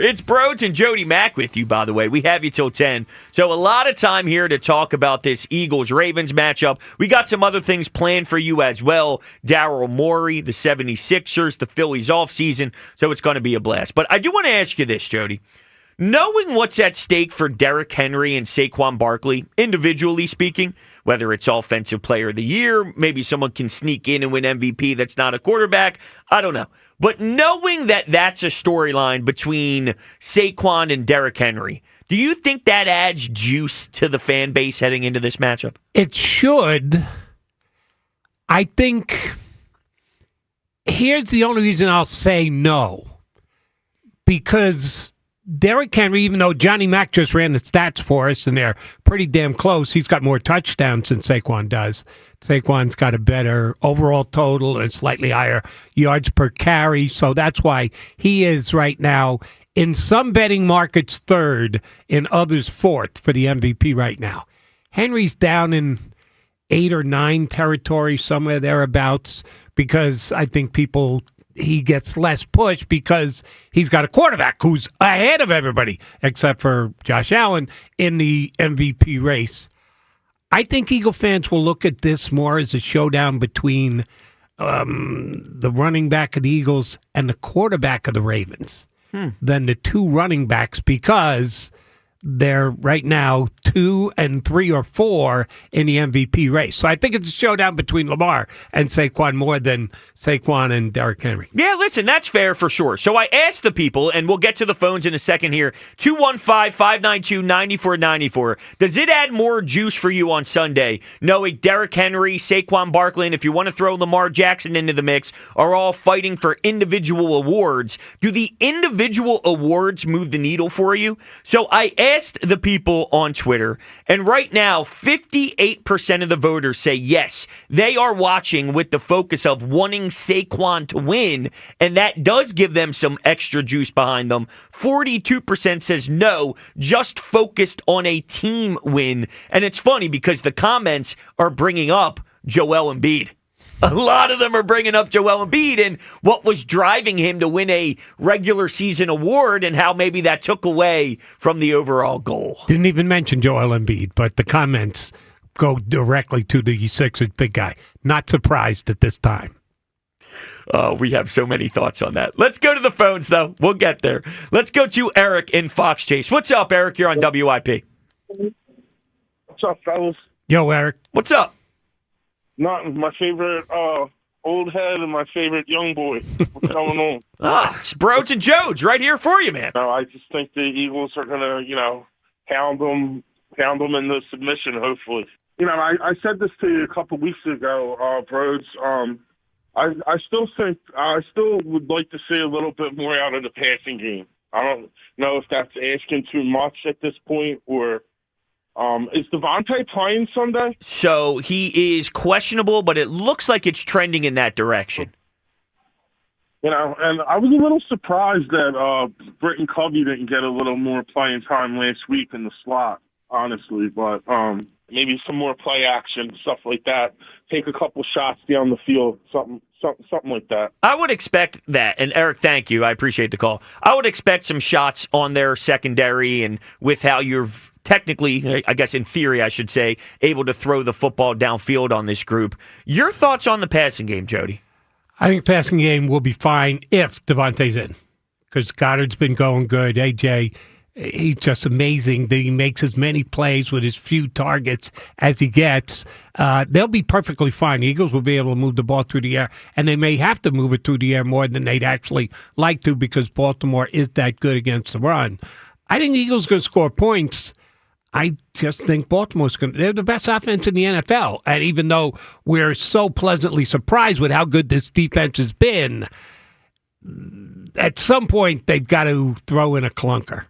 It's Brodes and Jody Mac with you, by the way. We have you till 10. So a lot of time here to talk about this Eagles-Ravens matchup. We got some other things planned for you as well. Daryl Morey, the 76ers, the Phillies offseason. So it's going to be a blast. But I do want to ask you this, Jody. Knowing what's at stake for Derrick Henry and Saquon Barkley, individually speaking, whether it's Offensive Player of the Year, maybe someone can sneak in and win MVP that's not a quarterback, I don't know. But knowing that that's a storyline between Saquon and Derrick Henry, do you think that adds juice to the fan base heading into this matchup? It should. I think here's the only reason I'll say no. Because Derrick Henry, even though Johnny Mac just ran the stats for us, and they're pretty damn close, he's got more touchdowns than Saquon does. Saquon's got a better overall total and slightly higher yards per carry, so that's why he is right now in some betting markets third, in others fourth for the MVP right now. Henry's down in 8 or 9 territory, somewhere thereabouts, because I think he gets less push because he's got a quarterback who's ahead of everybody except for Josh Allen in the MVP race. I think Eagle fans will look at this more as a showdown between the running back of the Eagles and the quarterback of the Ravens than the two running backs, because they're right now 2 and 3 or 4 in the MVP race. So I think it's a showdown between Lamar and Saquon more than Saquon and Derrick Henry. Yeah, listen, that's fair for sure. So I asked the people, and we'll get to the phones in a second here, 215-592-9494. Does it add more juice for you on Sunday knowing Derrick Henry, Saquon Barkley, and if you want to throw Lamar Jackson into the mix, are all fighting for individual awards? Do the individual awards move the needle for you? So I asked the people on Twitter, and right now 58% of the voters say yes, they are watching with the focus of wanting Saquon to win, and that does give them some extra juice behind them. 42% says no, just focused on a team win. And it's funny because the comments are bringing up Joel Embiid. A lot of them are bringing up Joel Embiid and what was driving him to win a regular season award and how maybe that took away from the overall goal. Didn't even mention Joel Embiid, but the comments go directly to the Sixers big guy. Not surprised at this time. We have so many thoughts on that. Let's go to the phones, though. We'll get there. Let's go to Eric in Fox Chase. What's up, Eric? You're on WIP. What's up, fellas? Yo, Eric. What's up? Not my favorite old head and my favorite young boy. What's going on? It's Brodes and Jody right here for you, man. No, I just think the Eagles are going to, pound them into submission, hopefully. I said this to you a couple weeks ago, Brodes. I still would like to see a little bit more out of the passing game. I don't know if that's asking too much at this point, or is Devontae playing Sunday? So he is questionable, but it looks like it's trending in that direction. And I was a little surprised that Britton Covey didn't get a little more playing time last week in the slot, honestly, but maybe some more play action, stuff like that. Take a couple shots down the field, something like that. I would expect that. And Eric, thank you. I appreciate the call. I would expect some shots on their secondary, and with how you're technically, I guess in theory, I should say, able to throw the football downfield on this group. Your thoughts on the passing game, Jody? I think passing game will be fine if Devontae's in, because Goddard's been going good. AJ, he's just amazing that he makes as many plays with as few targets as he gets. They'll be perfectly fine. The Eagles will be able to move the ball through the air, and they may have to move it through the air more than they'd actually like to, because Baltimore is that good against the run. I think the Eagles are going to score points. I just think Baltimore's going to... They're the best offense in the NFL, and even though we're so pleasantly surprised with how good this defense has been, at some point they've got to throw in a clunker.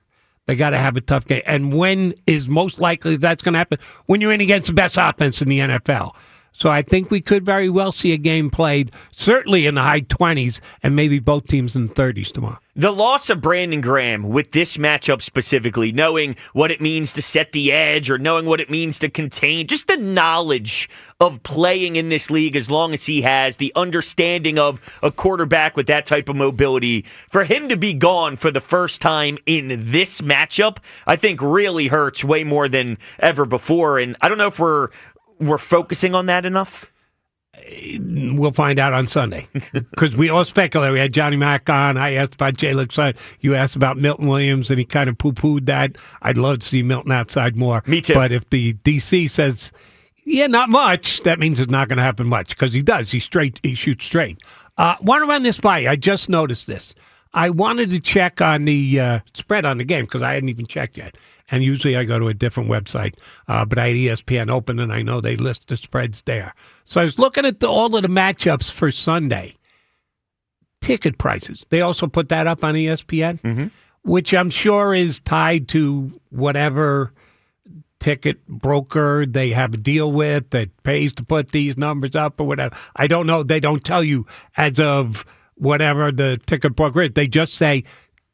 They got to have a tough game. And when is most likely that's going to happen? When you're in against the best offense in the NFL. So I think we could very well see a game played, certainly in the high 20s, and maybe both teams in the 30s tomorrow. The loss of Brandon Graham with this matchup specifically, knowing what it means to set the edge or knowing what it means to contain, just the knowledge of playing in this league as long as he has, the understanding of a quarterback with that type of mobility, for him to be gone for the first time in this matchup, I think really hurts way more than ever before. And I don't know if we're focusing on that enough. We'll find out on Sunday because we all speculate. We had Johnny Mac on. I asked about Jalen Suggs. You asked about Milton Williams, and he kind of poo-pooed that. I'd love to see Milton outside more. Me too. But if the DC says, yeah, not much, that means it's not going to happen much because he does. He shoots straight. Want to run this by you. I just noticed this. I wanted to check on the spread on the game because I hadn't even checked yet. And usually I go to a different website, but I had ESPN open, and I know they list the spreads there. So I was looking at all of the matchups for Sunday. Ticket prices. They also put that up on ESPN, which I'm sure is tied to whatever ticket broker they have a deal with that pays to put these numbers up or whatever. I don't know. They don't tell you as of whatever the ticket broker is. They just say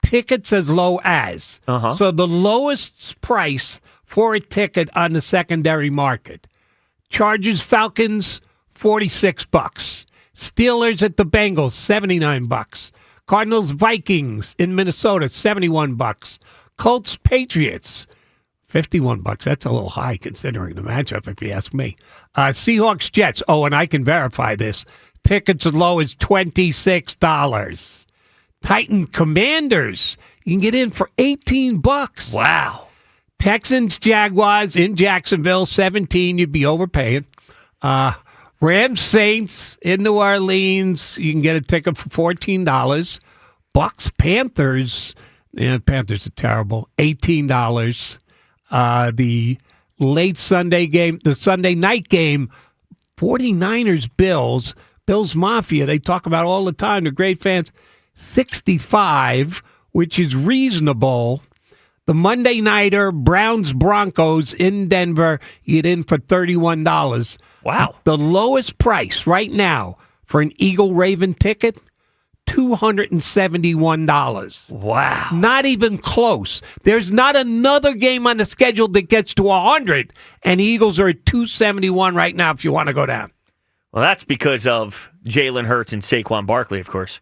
tickets as low as. So the lowest price for a ticket on the secondary market. Chargers Falcons, $46. Steelers at the Bengals, $79. Cardinals Vikings in Minnesota, $71. Colts Patriots, $51. That's a little high considering the matchup, if you ask me. Seahawks Jets. Oh, and I can verify this. Tickets as low as $26. Titan Commanders, you can get in for $18. Wow. Texans Jaguars in Jacksonville, $17. You'd be overpaying. Rams Saints in New Orleans, you can get a ticket for $14. Bucks Panthers, Panthers are terrible, $18. The late Sunday game, the Sunday night game, 49ers Bills Mafia, they talk about all the time, they're great fans, $65, which is reasonable. The Monday Nighter, Browns Broncos in Denver, you get in for $31. Wow. The lowest price right now for an Eagle Raven ticket, $271. Wow. Not even close. There's not another game on the schedule that gets to 100, and the Eagles are at $271 right now if you want to go down. Well, that's because of Jalen Hurts and Saquon Barkley, of course.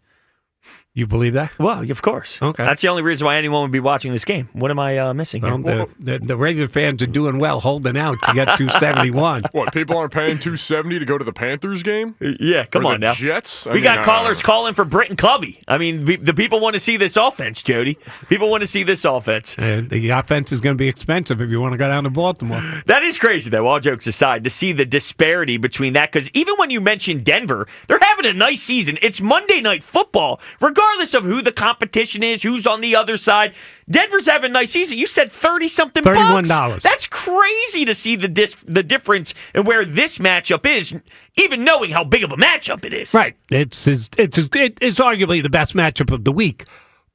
You believe that? Well, of course. Okay. That's the only reason why anyone would be watching this game. What am I missing here? Well, the Raven fans are doing well, holding out to get 271. What, people aren't paying $270 to go to the Panthers game? Yeah, come on now. Jets? We got callers calling for Britton Covey. I mean, the people want to see this offense, Jody. People want to see this offense. And the offense is going to be expensive if you want to go down to Baltimore. That is crazy, though, all jokes aside, to see the disparity between that. Because even when you mention Denver, they're having a nice season. It's Monday Night Football, regardless of who the competition is, who's on the other side. Denver's having a nice season. You said 30-something bucks. $31. That's crazy to see the difference in where this matchup is, even knowing how big of a matchup it is. Right. It's arguably the best matchup of the week.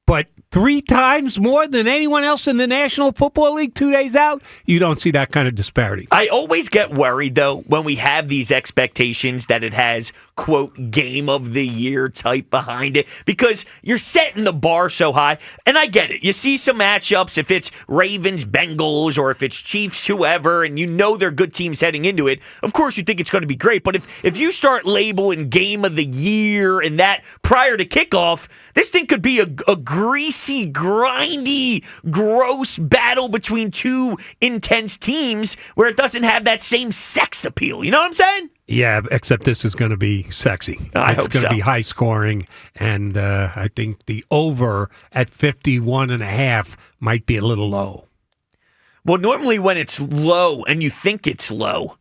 But 3 times more than anyone else in the National Football League 2 days out, you don't see that kind of disparity. I always get worried, though, when we have these expectations that it has, quote, game of the year type behind it, because you're setting the bar so high. And I get it. You see some matchups, if it's Ravens, Bengals, or if it's Chiefs, whoever, and you know they're good teams heading into it, of course you think it's going to be great. But if you start labeling game of the year and that prior to kickoff, this thing could be a greasy, grindy, gross battle between two intense teams where it doesn't have that same sex appeal. You know what I'm saying? Yeah, except this is going to be sexy. It's going to be high scoring, and I think the over at 51.5 might be a little low. Well, normally when it's low and you think it's low,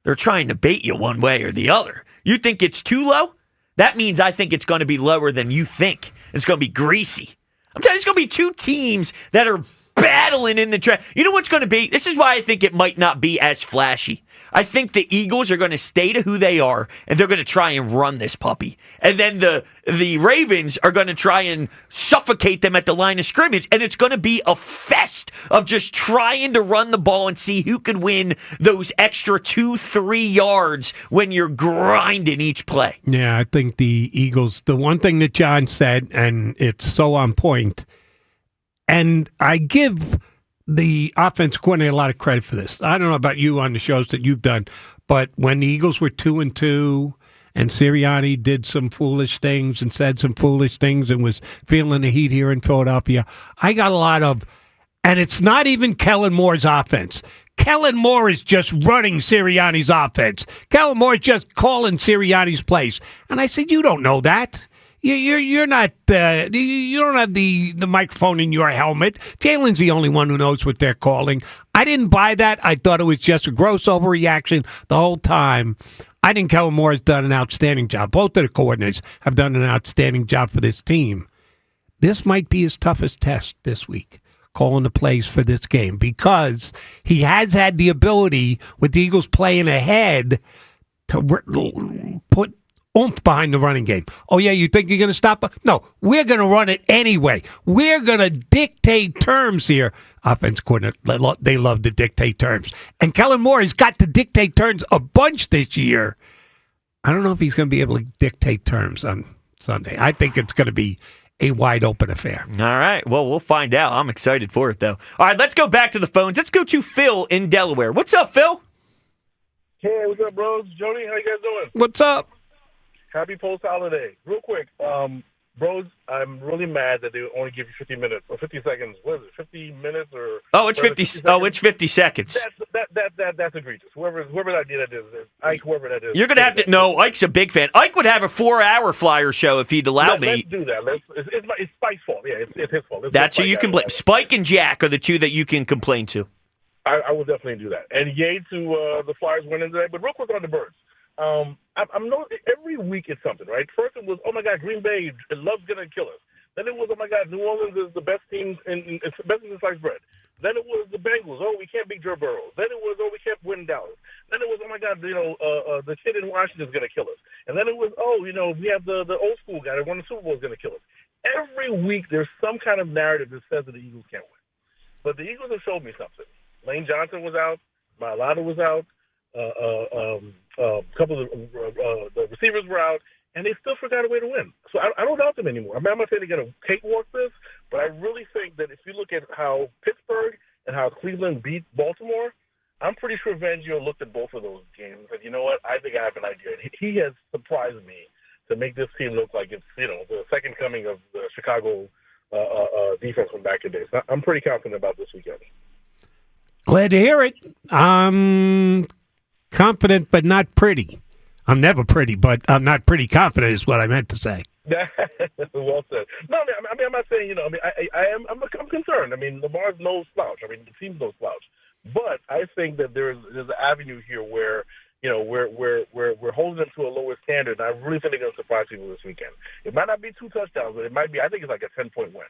they're trying to bait you one way or the other. You think it's too low? That means I think it's going to be lower than you think. It's going to be greasy. I'm telling you, it's going to be two teams that are battling in the track. You know what's going to be? This is why I think it might not be as flashy. I think the Eagles are going to stay to who they are, and they're going to try and run this puppy. And then the Ravens are going to try and suffocate them at the line of scrimmage, and it's going to be a fest of just trying to run the ball and see who could win those extra 2-3 yards when you're grinding each play. Yeah, I think the Eagles, the one thing that John said, and it's so on point, and I give the offense coordinator a lot of credit for this. I don't know about you on the shows that you've done, but when the Eagles were 2-2 and Sirianni did some foolish things and said some foolish things and was feeling the heat here in Philadelphia, I got a lot of, and it's not even Kellen Moore's offense. Kellen Moore is just running Sirianni's offense. Kellen Moore is just calling Sirianni's plays. And I said, you don't know that. You're not. You don't have the microphone in your helmet. Jalen's the only one who knows what they're calling. I didn't buy that. I thought it was just a gross overreaction the whole time. I think Kellen Moore has done an outstanding job. Both of the coordinators have done an outstanding job for this team. This might be his toughest test this week, calling the plays for this game, because he has had the ability, with the Eagles playing ahead, to put oomph behind the running game. Oh, yeah, you think you're going to stop it? No, we're going to run it anyway. We're going to dictate terms here. Offense coordinator, they love to dictate terms. And Kellen Moore has got to dictate terms a bunch this year. I don't know if he's going to be able to dictate terms on Sunday. I think it's going to be a wide open affair. All right. Well, we'll find out. I'm excited for it, though. All right, let's go back to the phones. Let's go to Phil in Delaware. What's up, Phil? Hey, what's up, bros? Jody, how you guys doing? What's up? Happy post-holiday. Real quick, bros, I'm really mad that they only give you 50 minutes or 50 seconds. What is it, 50 minutes or? Oh, it's 50. It's 50 seconds. That's egregious. Whoever that idea that is, Ike, whoever that is. You're gonna have to. No, Ike's a big fan. Ike would have a 4-hour flyer show if he'd allow me. Let's do that. It's Spike's fault. Yeah, it's his fault. That's who you can blame. Spike and Jack are the two that you can complain to. I will definitely do that. And yay to the Flyers winning today. But real quick on the Birds. I'm noticing every week it's something, right? First it was, oh my God, Green Bay, love's gonna kill us. Then it was, oh my God, New Orleans is the best team in best in sliced bread. Then it was the Bengals, oh we can't beat Joe Burrow. Then it was, oh we can't win Dallas. Then it was, oh my God, the kid in Washington's gonna kill us. And then it was, oh we have the old school guy that won the Super Bowl is gonna kill us. Every week there's some kind of narrative that says that the Eagles can't win. But the Eagles have showed me something. Lane Johnson was out, Mailata was out. A couple of the receivers were out, and they still forgot a way to win. So I don't doubt them anymore. I mean, I'm not saying they're going to cakewalk this, but I really think that if you look at how Pittsburgh and how Cleveland beat Baltimore, I'm pretty sure Fangio looked at both of those games and said, you know what, I think I have an idea. He has surprised me to make this team look like it's, the second coming of the Chicago defense from back in days. I'm pretty confident about this weekend. Glad to hear it. Confident, but not pretty. I'm never pretty, but I'm not pretty confident is what I meant to say. Well said. No, I mean, I'm not saying, I'm concerned. I mean, Lamar's no slouch. I mean, the team's no slouch. But I think that there's an avenue here where, we're holding them to a lower standard. And I really think they're going to surprise people this weekend. It might not be 2 touchdowns, but it might be, I think it's like a 10-point win.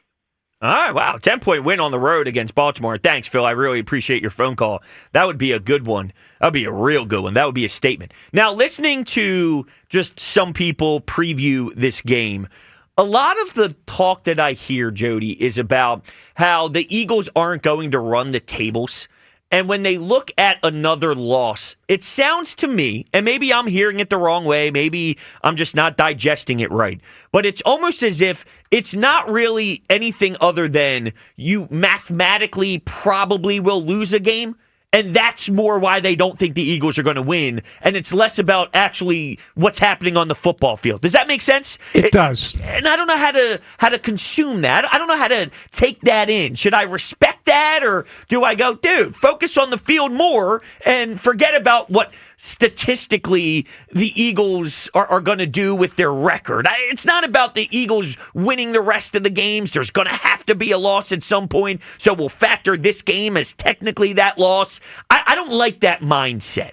All right, wow, 10-point win on the road against Baltimore. Thanks, Phil. I really appreciate your phone call. That would be a good one. That would be a real good one. That would be a statement. Now, listening to just some people preview this game, a lot of the talk that I hear, Jody, is about how the Eagles aren't going to run the tables. And when they look at another loss, it sounds to me, and maybe I'm hearing it the wrong way, maybe I'm just not digesting it right, but it's almost as if it's not really anything other than you mathematically probably will lose a game. And that's more why they don't think the Eagles are going to win. And it's less about actually what's happening on the football field. Does that make sense? It does. And I don't know how to consume that. I don't know how to take that in. Should I respect that, or do I go, dude, focus on the field more and forget about what statistically the Eagles are going to do with their record? It's not about the Eagles winning the rest of the games. There's going to have to be a loss at some point, so we'll factor this game as technically that loss. I don't like that mindset.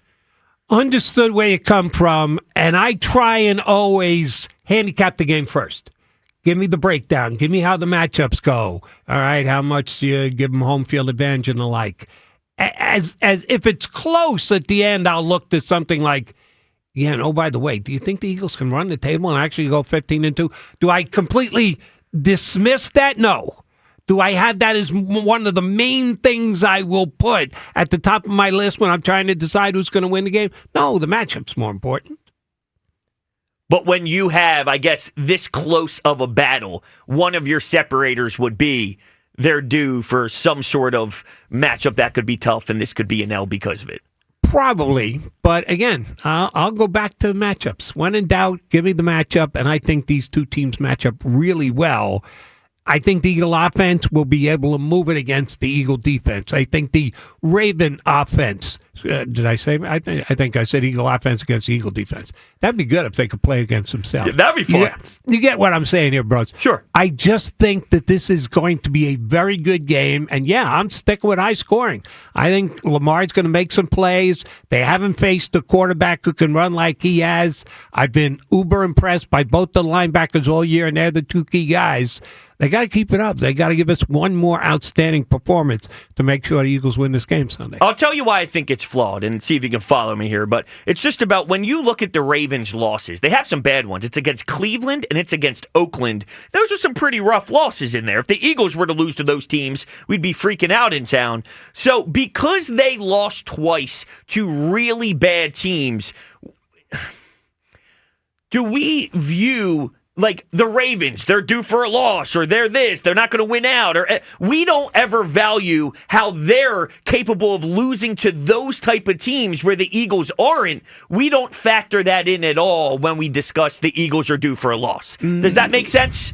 Understood where you come from, and I try and always handicap the game first. Give me the breakdown. Give me how the matchups go. All right, how much you give them home field advantage and the like. As if it's close at the end, I'll look to something like, yeah, and oh, by the way, do you think the Eagles can run the table and actually go 15-2? Do I completely dismiss that? No. Do I have that as one of the main things I will put at the top of my list when I'm trying to decide who's going to win the game? No, the matchup's more important. But when you have, I guess, this close of a battle, one of your separators would be they're due for some sort of matchup that could be tough, and this could be an L because of it. Probably, but again, I'll go back to matchups. When in doubt, give me the matchup, and I think these two teams match up really well. I think the Eagle offense will be able to move it against the Eagle defense. I think the Raven offense, did I say? I think I said Eagle offense against the Eagle defense. That'd be good if they could play against themselves. Yeah, that'd be fun. You get what I'm saying here, bros. Sure. I just think that this is going to be a very good game. And yeah, I'm sticking with high scoring. I think Lamar's going to make some plays. They haven't faced a quarterback who can run like he has. I've been uber impressed by both the linebackers all year, and they're the two key guys. They got to keep it up. They got to give us one more outstanding performance to make sure the Eagles win this game Sunday. I'll tell you why I think it's flawed, and see if you can follow me here. But it's just about when you look at the Ravens' losses, they have some bad ones. It's against Cleveland and it's against Oakland. Those are some pretty rough losses in there. If the Eagles were to lose to those teams, we'd be freaking out in town. So because they lost twice to really bad teams, do we view like the Ravens, they're due for a loss, or they're this, they're not going to win out, or we don't ever value how they're capable of losing to those type of teams where the Eagles aren't. We don't factor that in at all when we discuss the Eagles are due for a loss. Does that make sense?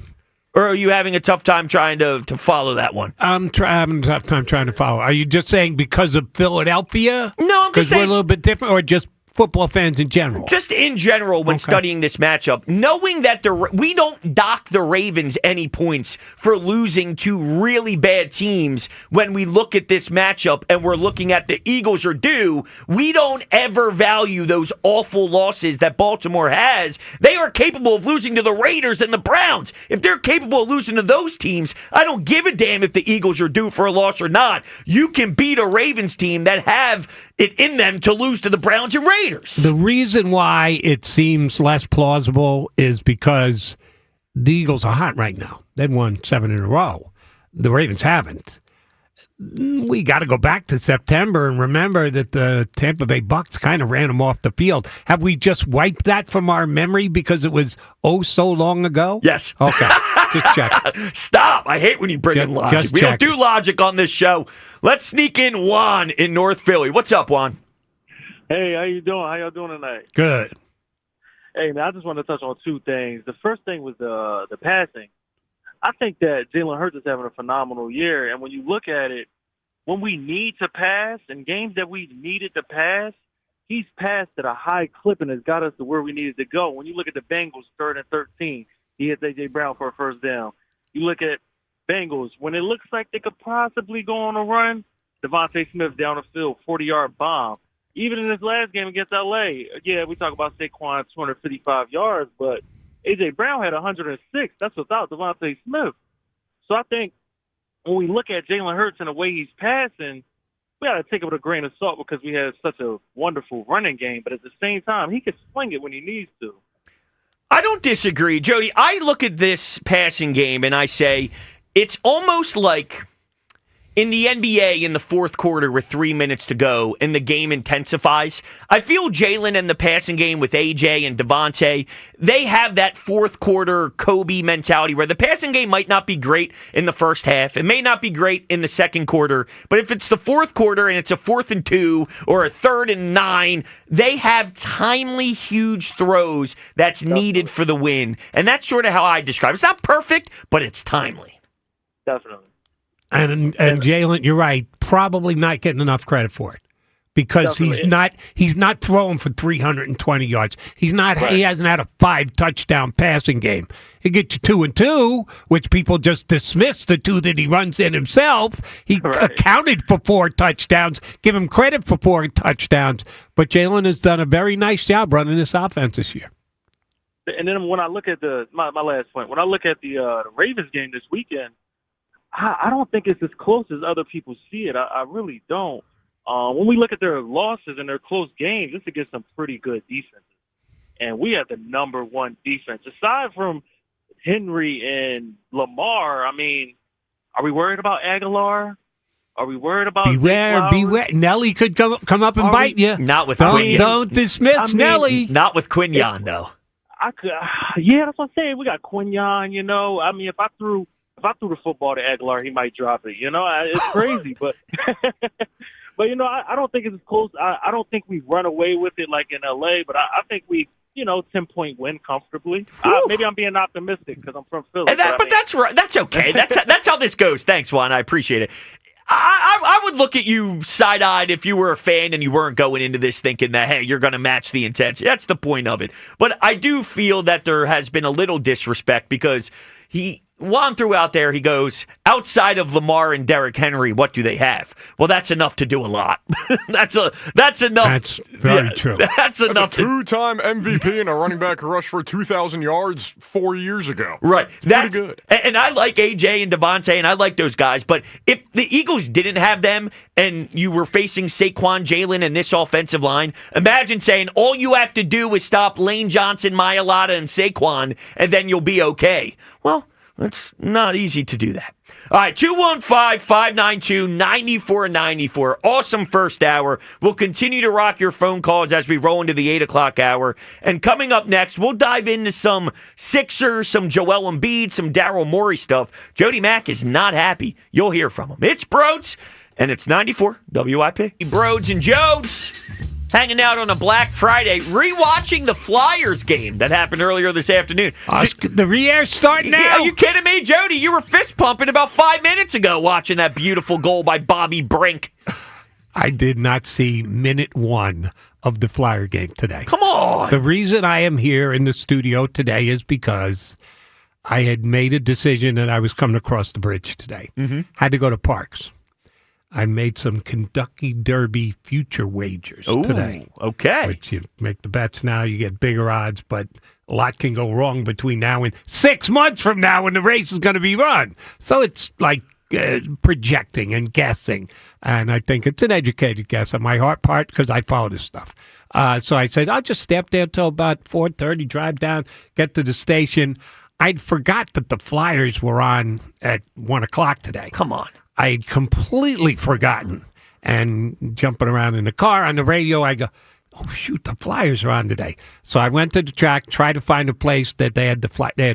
Or are you having a tough time trying to follow that one? I'm having a tough time trying to follow. Are you just saying because of Philadelphia? No, I'm just saying. Because we're a little bit different, or just football fans in general? Just in general, when studying this matchup, knowing that we don't dock the Ravens any points for losing to really bad teams when we look at this matchup and we're looking at the Eagles are due, we don't ever value those awful losses that Baltimore has. They are capable of losing to the Raiders and the Browns. If they're capable of losing to those teams, I don't give a damn if the Eagles are due for a loss or not. You can beat a Ravens team that have it in them to lose to the Browns and Raiders. The reason why it seems less plausible is because the Eagles are hot right now. They've won 7 in a row. The Ravens haven't. We got to go back to September and remember that the Tampa Bay Bucks kind of ran them off the field. Have we just wiped that from our memory because it was so long ago? Yes. Okay. Just check. Stop. I hate when you bring in logic. We don't do logic on this show. Let's sneak in Juan in North Philly. What's up, Juan? Hey, how you doing? How y'all doing tonight? Good. Hey, man, I just want to touch on two things. The first thing was the passing. I think that Jalen Hurts is having a phenomenal year, and when you look at it, when we need to pass, in games that we needed to pass, he's passed at a high clip and has got us to where we needed to go. When you look at the Bengals, 3rd and 13, he hits A.J. Brown for a first down. You look at Bengals, when it looks like they could possibly go on a run, Devontae Smith down the field, 40-yard bomb. Even in his last game against L.A., yeah, we talk about Saquon, 255 yards, but A.J. Brown had 106. That's without Devontae Smith. So I think when we look at Jalen Hurts and the way he's passing, we got to take it with a grain of salt because we have such a wonderful running game. But at the same time, he can swing it when he needs to. I don't disagree, Jody. I look at this passing game and I say it's almost like in the NBA in the fourth quarter with 3 minutes to go and the game intensifies. I feel Jalen and the passing game with AJ and Devontae, they have that fourth quarter Kobe mentality where the passing game might not be great in the first half. It may not be great in the second quarter, but if it's the fourth quarter and it's a 4th and 2 or a 3rd and 9, they have timely, huge throws that's needed for the win. And that's sort of how I describe it. It's not perfect, but it's timely. Definitely. And Jalen, you're right, probably not getting enough credit for it because he's not throwing for 320 yards. He's not. Right. He hasn't had a 5 touchdown passing game. He gets you 2 and 2, which people just dismiss the 2 that he runs in himself. He accounted for 4 touchdowns. Give him credit for 4 touchdowns. But Jalen has done a very nice job running this offense this year. And then when I look at my last point, when I look at the Ravens game this weekend, I don't think it's as close as other people see it. I really don't. When we look at their losses and their close games, it's against some pretty good defenses. And we have the number one defense. Aside from Henry and Lamar, I mean, are we worried about Aguilar? Are we worried about Beware. Nelly could come up and bite you. Not with Quinyon. Quinyon. Don't dismiss Nelly. Not with Quinyon, though. Yeah, that's what I'm saying. We got Quinyon, you know. I mean, if I threw the football to Aguilar, he might drop it. You know, it's crazy, but but you know, I don't think it's as close. I don't think we run away with it like in LA, but I think we, 10-point win comfortably. Maybe I'm being optimistic because I'm from Philly. But that's right. That's okay. That's how this goes. Thanks, Juan. I appreciate it. I would look at you side-eyed if you were a fan and you weren't going into this thinking that, hey, you're going to match the intensity. That's the point of it. But I do feel that there has been a little disrespect because Juan threw out there, he goes, outside of Lamar and Derrick Henry, what do they have? Well, that's enough to do a lot. That's enough. That's very true. That's enough. A two-time MVP and a running back who rushed for 2,000 yards 4 years ago. Right. That's pretty good. And I like AJ and Devontae, and I like those guys. But if the Eagles didn't have them and you were facing Saquon, Jalen, and this offensive line, imagine saying all you have to do is stop Lane Johnson, Mailata, and Saquon, and then you'll be okay. Well, it's not easy to do that. All right, 215-592-9494. Awesome first hour. We'll continue to rock your phone calls as we roll into the 8 o'clock hour. And coming up next, we'll dive into some Sixers, some Joel Embiid, some Daryl Morey stuff. Jody Mac is not happy. You'll hear from him. It's Brodes, and it's 94 WIP. Brodes and Jodes. Hanging out on a Black Friday, rewatching the Flyers game that happened earlier this afternoon. The re-air's starting now. Are you kidding me, Jody? You were fist pumping about 5 minutes ago watching that beautiful goal by Bobby Brink. I did not see minute one of the Flyer game today. Come on. The reason I am here in the studio today is because I had made a decision that I was coming across the bridge today. Had to go to Parks. I made some Kentucky Derby future wagers today. Okay. Which you make the bets now, you get bigger odds, but a lot can go wrong between now and 6 months from now when the race is going to be run. So it's like projecting and guessing. And I think it's an educated guess on my part because I follow this stuff. So I said, I'll just stay up there until about 4:30, drive down, get to the station. I'd forgot that the Flyers were on at 1 o'clock today. Come on. I'd completely forgotten. And jumping around in the car on the radio, I go, oh, shoot, the Flyers are on today. So I went to the track, tried to find a place that they had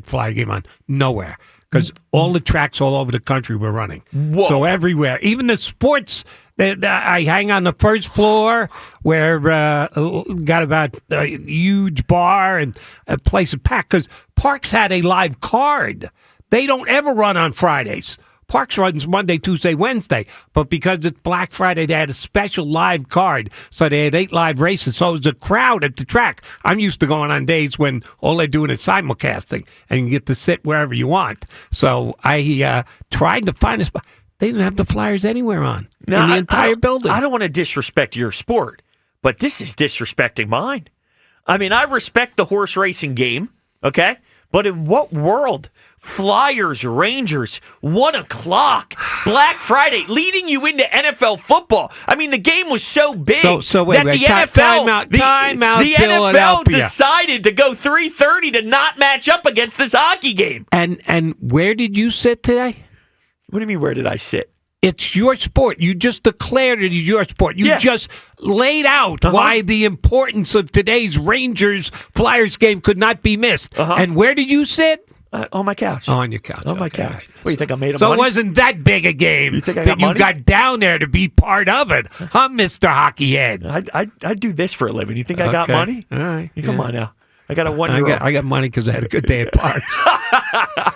Flyer game on. Nowhere. Because all the tracks all over the country were running. Whoa. So everywhere. Even the sports, I hang on the first floor where got about a huge bar and a place to pack. Because Parks had a live card. They don't ever run on Fridays. Parks runs Monday, Tuesday, Wednesday, but because it's Black Friday, they had a special live card, so they had 8 live races, so it was a crowd at the track. I'm used to going on days when all they're doing is simulcasting, and you get to sit wherever you want. So I tried to find a spot. They didn't have the Flyers anywhere in the entire building. I don't want to disrespect your sport, but this is disrespecting mine. I mean, I respect the horse racing game, okay? But in what world? Flyers, Rangers, 1 o'clock, Black Friday, leading you into NFL football. I mean, the game was so big so wait, that the NFL, the NFL decided to go 3:30 to not match up against this hockey game. And where did you sit today? What do you mean, where did I sit? It's your sport. You just declared it is your sport. You just laid out why the importance of today's Rangers-Flyers game could not be missed. And where did you sit? On my couch. On your couch. On my couch. Right. What, you think I made of so money? It wasn't that big a game you think I that got money? You got down there to be part of it. Huh, Mr. Hockey Head? I do this for a living. You think I got money? All right. Come on now. I got a 1-year-old. I got money because I had a good day at Parks.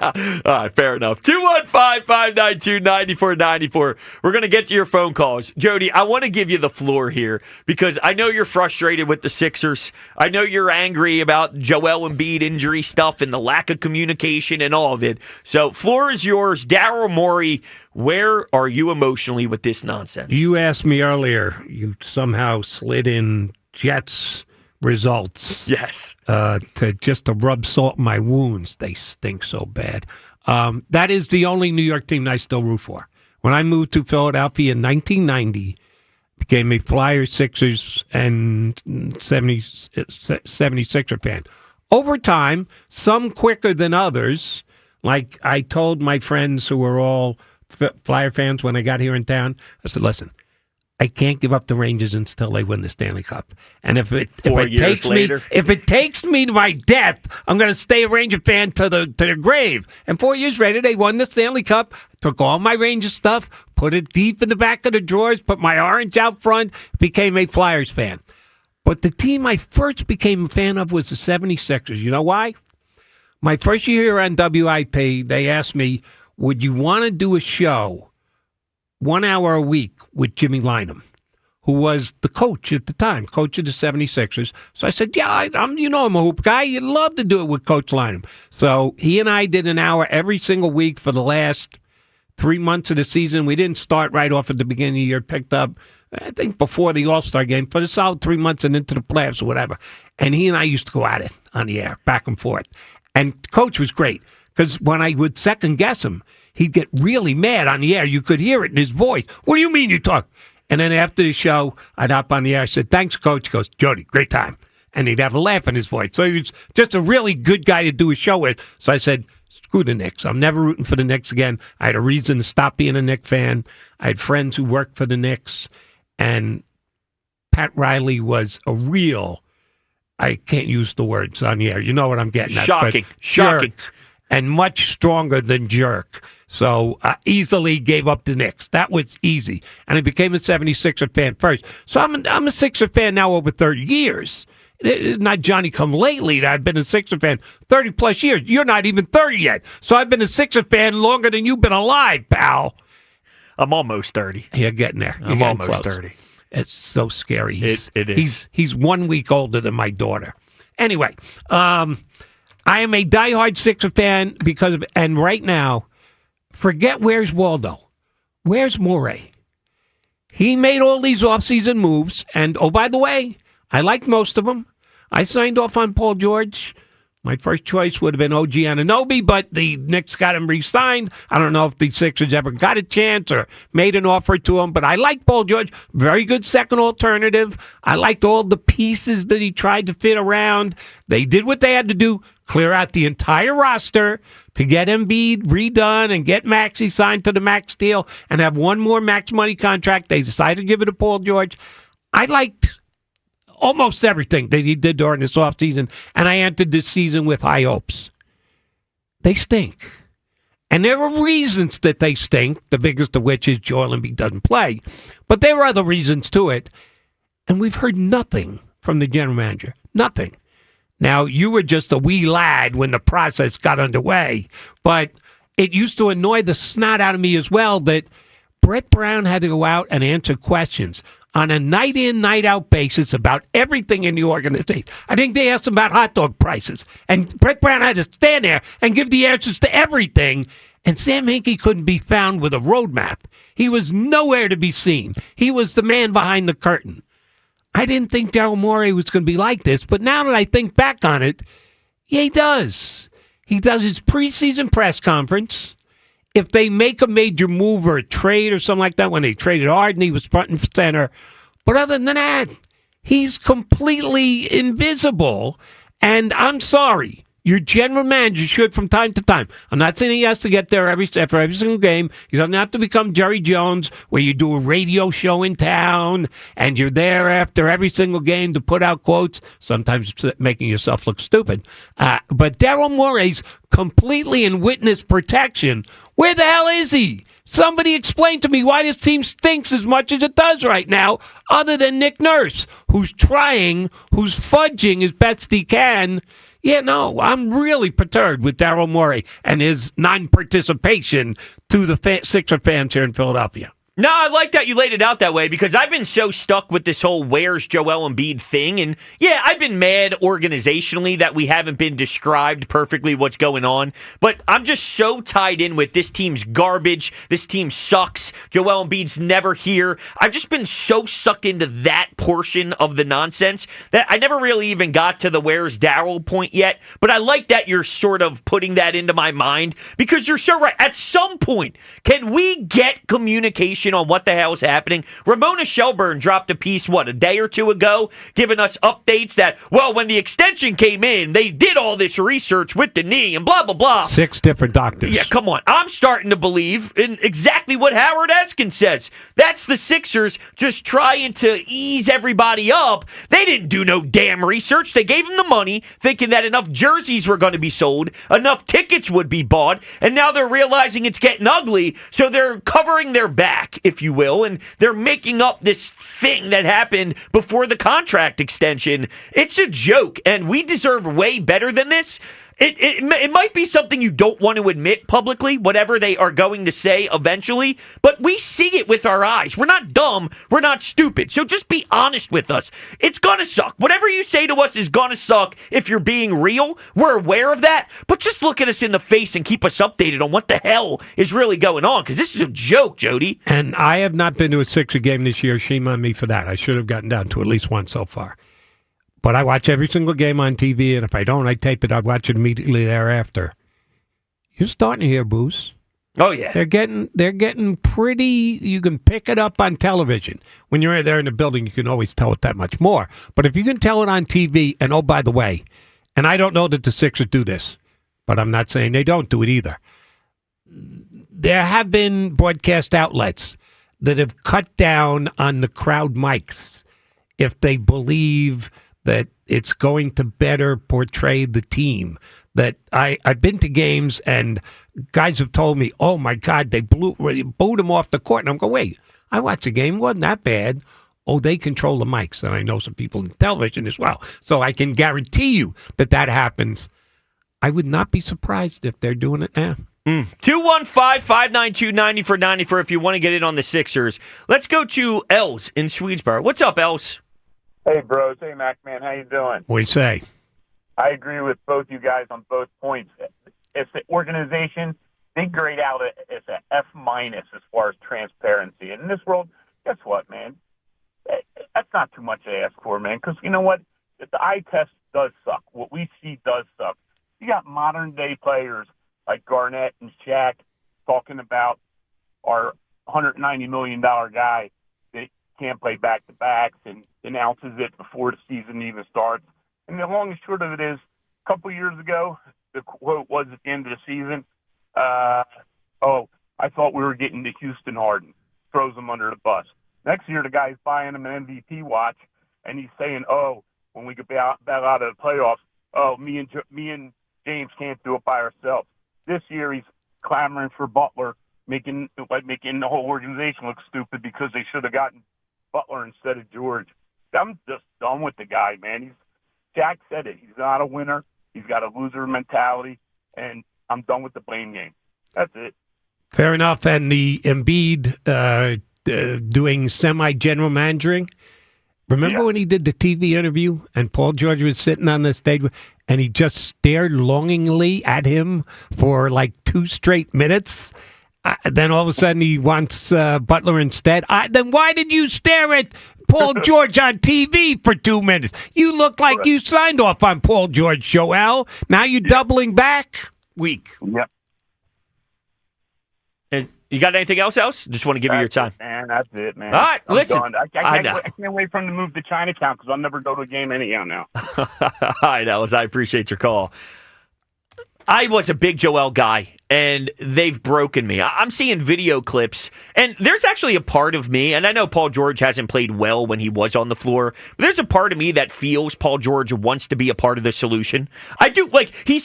All right, fair enough. 215-592-9494. We're going to get to your phone calls. Jody, I want to give you the floor here because I know you're frustrated with the Sixers. I know you're angry about Joel Embiid injury stuff and the lack of communication and all of it. So, floor is yours. Daryl Morey, where are you emotionally with this nonsense? You asked me earlier, you somehow slid in Jets results. Yes. To rub salt in my wounds. They stink so bad. That is the only New York team I still root for. When I moved to Philadelphia in 1990, became a Flyers, Sixers, and 76er fan. Over time, some quicker than others. Like I told my friends who were all Flyer fans when I got here in town, I said, listen, I can't give up the Rangers until they win the Stanley Cup. And if it takes me to my death, I'm going to stay a Ranger fan to the grave. And 4 years later, they won the Stanley Cup. Took all my Rangers stuff, put it deep in the back of the drawers, put my orange out front, became a Flyers fan. But the team I first became a fan of was the 76ers. You know why? My first year here on WIP, they asked me, would you want to do a show 1 hour a week with Jimmy Lynam, who was the coach at the time, coach of the 76ers. So I said, yeah, I'm a hoop guy. You'd love to do it with Coach Lynam. So he and I did an hour every single week for the last 3 months of the season. We didn't start right off at the beginning of the year, picked up, I think, before the All-Star game, for the solid 3 months and into the playoffs or whatever. And he and I used to go at it on the air, back and forth. And Coach was great, because when I would second guess him, he'd get really mad on the air. You could hear it in his voice. What do you mean you talk? And then after the show, I'd hop on the air. I said, thanks, Coach. He goes, Jody, great time. And he'd have a laugh in his voice. So he was just a really good guy to do a show with. So I said, screw the Knicks. I'm never rooting for the Knicks again. I had a reason to stop being a Knicks fan. I had friends who worked for the Knicks. And Pat Riley was a real, I can't use the words on the air. You know what I'm getting at. Shocking. And much stronger than jerk. So easily gave up the Knicks. That was easy. And I became a 76er fan first. So I'm a Sixer fan now over 30 years. It's not Johnny come lately that I've been a Sixer fan 30 plus years. You're not even 30 yet. So I've been a Sixer fan longer than you've been alive, pal. I'm almost 30. You're getting there. I'm almost 30. It's so scary. It is. He's 1 week older than my daughter. Anyway, I am a diehard Sixer fan and right now, forget where's Waldo. Where's Morey? He made all these offseason moves, and oh, by the way, I liked most of them. I signed off on Paul George. My first choice would have been OG Anunoby, but the Knicks got him re-signed. I don't know if the Sixers ever got a chance or made an offer to him, but I like Paul George. Very good second alternative. I liked all the pieces that he tried to fit around. They did what they had to do, clear out the entire roster to get Embiid redone and get Maxey signed to the max deal and have one more max money contract. They decided to give it to Paul George. I liked almost everything that he did during this offseason, and I entered this season with high hopes. They stink. And there are reasons that they stink, the biggest of which is Joel Embiid doesn't play. But there are other reasons to it, and we've heard nothing from the general manager. Nothing. Now, you were just a wee lad when the process got underway, but it used to annoy the snot out of me as well that Brett Brown had to go out and answer questions on a night-in, night-out basis about everything in the organization. I think they asked him about hot dog prices, and Brett Brown had to stand there and give the answers to everything, and Sam Hinkie couldn't be found with a roadmap. He was nowhere to be seen. He was the man behind the curtain. I didn't think Daryl Morey was going to be like this, but now that I think back on it, yeah, he does. He does his preseason press conference. If they make a major move or a trade or something like that, when they traded Harden, he was front and center. But other than that, he's completely invisible. And I'm sorry, your general manager should from time to time. I'm not saying he has to get there after every single game. He doesn't have to become Jerry Jones, where you do a radio show in town and you're there after every single game to put out quotes, sometimes making yourself look stupid. But Daryl Morey's completely in witness protection. Where the hell is he? Somebody explain to me why this team stinks as much as it does right now, other than Nick Nurse, who's trying, who's fudging as best he can. Yeah, no, I'm really perturbed with Daryl Morey and his non-participation to the Sixer fans here in Philadelphia. No, I like that you laid it out that way because I've been so stuck with this whole where's Joel Embiid thing. And yeah, I've been mad organizationally that we haven't been described perfectly what's going on. But I'm just so tied in with this team's garbage. This team sucks. Joel Embiid's never here. I've just been so sucked into that portion of the nonsense that I never really even got to the where's Darryl point yet. But I like that you're sort of putting that into my mind because you're so right. At some point, can we get communication on what the hell is happening? Ramona Shelburne dropped a piece, a day or two ago, giving us updates that, well, when the extension came in, they did all this research with the knee and blah, blah, blah. 6 different doctors. Yeah, come on. I'm starting to believe in exactly what Howard Eskin says. That's the Sixers just trying to ease everybody up. They didn't do no damn research. They gave them the money, thinking that enough jerseys were going to be sold, enough tickets would be bought, and now they're realizing it's getting ugly, so they're covering their back, if you will, and they're making up this thing that happened before the contract extension. It's a joke, and we deserve way better than this. It might be something you don't want to admit publicly, whatever they are going to say eventually, but we see it with our eyes. We're not dumb. We're not stupid. So just be honest with us. It's going to suck. Whatever you say to us is going to suck if you're being real. We're aware of that, but just look at us in the face and keep us updated on what the hell is really going on, because this is a joke, Jody. And I have not been to a Sixer game this year. Shame on me for that. I should have gotten down to at least one so far. But I watch every single game on TV, and if I don't, I tape it. I watch it immediately thereafter. You're starting to hear boos. Oh yeah, they're getting pretty. You can pick it up on television. When you're there in the building, you can always tell it that much more. But if you can tell it on TV, and oh, by the way, and I don't know that the Sixers do this, but I'm not saying they don't do it either. There have been broadcast outlets that have cut down on the crowd mics if they believe that it's going to better portray the team. That I've been to games and guys have told me, oh my God, they booed him off the court. And I'm going, wait, I watched the game, it wasn't that bad. Oh, they control the mics. And I know some people in television as well. So I can guarantee you that happens. I would not be surprised if they're doing it now. 215-592-9494 if you want to get in on the Sixers. Let's go to Els in Swedesboro. What's up, Els? Hey, Brodes. Hey, Mac, man. How you doing? What do you say? I agree with both you guys on both points. It's the organization, they grade out as an F- as far as transparency. And in this world, guess what, man? That's not too much to ask for, man, because you know what? The eye test does suck. What we see does suck. You got modern-day players like Garnett and Shaq talking about our $190 million guy that can't play back-to-backs and announces it before the season even starts. And the long and short of it is, a couple of years ago, the quote was at the end of the season, I thought we were getting to Houston Harden. Throws him under the bus. Next year, the guy's buying him an MVP watch, and he's saying, when we get back out of the playoffs, me and James can't do it by ourselves. This year, he's clamoring for Butler, making the whole organization look stupid because they should have gotten Butler instead of George. I'm just done with the guy, man. Jack said it. He's not a winner. He's got a loser mentality, and I'm done with the blame game. That's it. Fair enough. And the Embiid doing semi-general managing. Remember when he did the TV interview and Paul George was sitting on the stage and he just stared longingly at him for like 2 straight minutes? Then all of a sudden he wants Butler instead. Then why did you stare at Paul George on TV for 2 minutes? You look like you signed off on Paul George, Joel. Now you're doubling back? Weak. Yep. You got anything else? Just want to give you your time. Man, that's it, man. All right, listen. I can't wait for him to move to Chinatown because I'll never go to a game anyhow now. I know. I appreciate your call. I was a big Joel guy, and they've broken me. I'm seeing video clips, and there's actually a part of me, and I know Paul George hasn't played well when he was on the floor, but there's a part of me that feels Paul George wants to be a part of the solution. I do. Like, he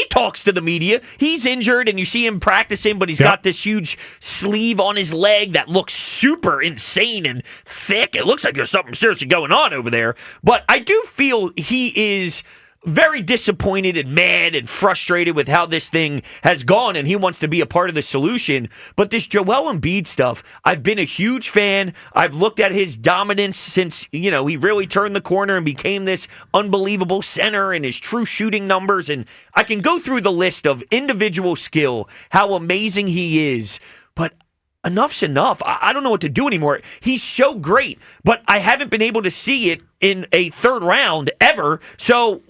talks to the media. He's injured, and you see him practicing, but he's got this huge sleeve on his leg that looks super insane and thick. It looks like there's something seriously going on over there, but I do feel he is very disappointed and mad and frustrated with how this thing has gone, and he wants to be a part of the solution. But this Joel Embiid stuff, I've been a huge fan. I've looked at his dominance since, he really turned the corner and became this unbelievable center, and his true shooting numbers. And I can go through the list of individual skill, how amazing he is. But enough's enough. I don't know what to do anymore. He's so great, but I haven't been able to see it in a third round ever. So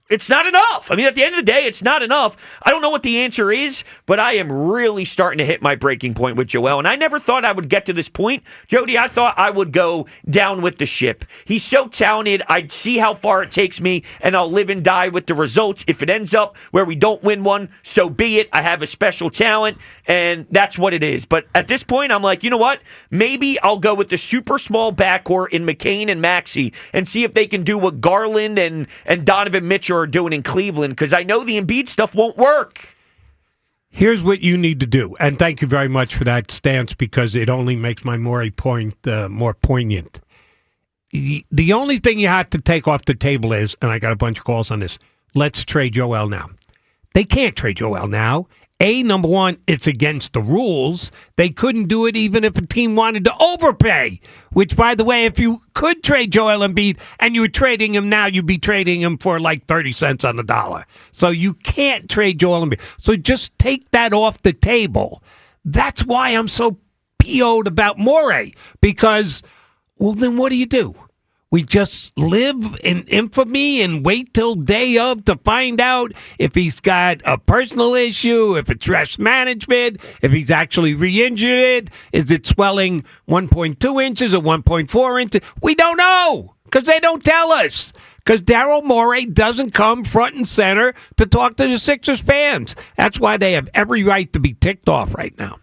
it's not enough. I mean, at the end of the day, it's not enough. I don't know what the answer is, but I am really starting to hit my breaking point with Joel. And I never thought I would get to this point. Jody, I thought I would go down with the ship. He's so talented. I'd see how far it takes me, and I'll live and die with the results. If it ends up where we don't win one, so be it. I have a special talent, and that's what it is. But at this point, I'm like, you know what? Maybe I'll go with the super small backcourt in McCain and Maxey and see if they can do what Garland and Donovan Mitchell are doing in Cleveland, because I know the Embiid stuff won't work. Here's what you need to do, and thank you very much for that stance, because it only makes my Morey point more poignant. The only thing you have to take off the table is, and I got a bunch of calls on this, let's trade Joel now. They can't trade Joel now. Number one, it's against the rules. They couldn't do it even if a team wanted to overpay, which, by the way, if you could trade Joel Embiid and you were trading him now, you'd be trading him for like 30 cents on the dollar. So you can't trade Joel Embiid. So just take that off the table. That's why I'm so PO'd about Morey, because, well, then what do? We just live in infamy and wait till day of to find out if he's got a personal issue, if it's stress management, if he's actually re-injured. Is it swelling 1.2 inches or 1.4 inches? We don't know, because they don't tell us. Because Daryl Morey doesn't come front and center to talk to the Sixers fans. That's why they have every right to be ticked off right now.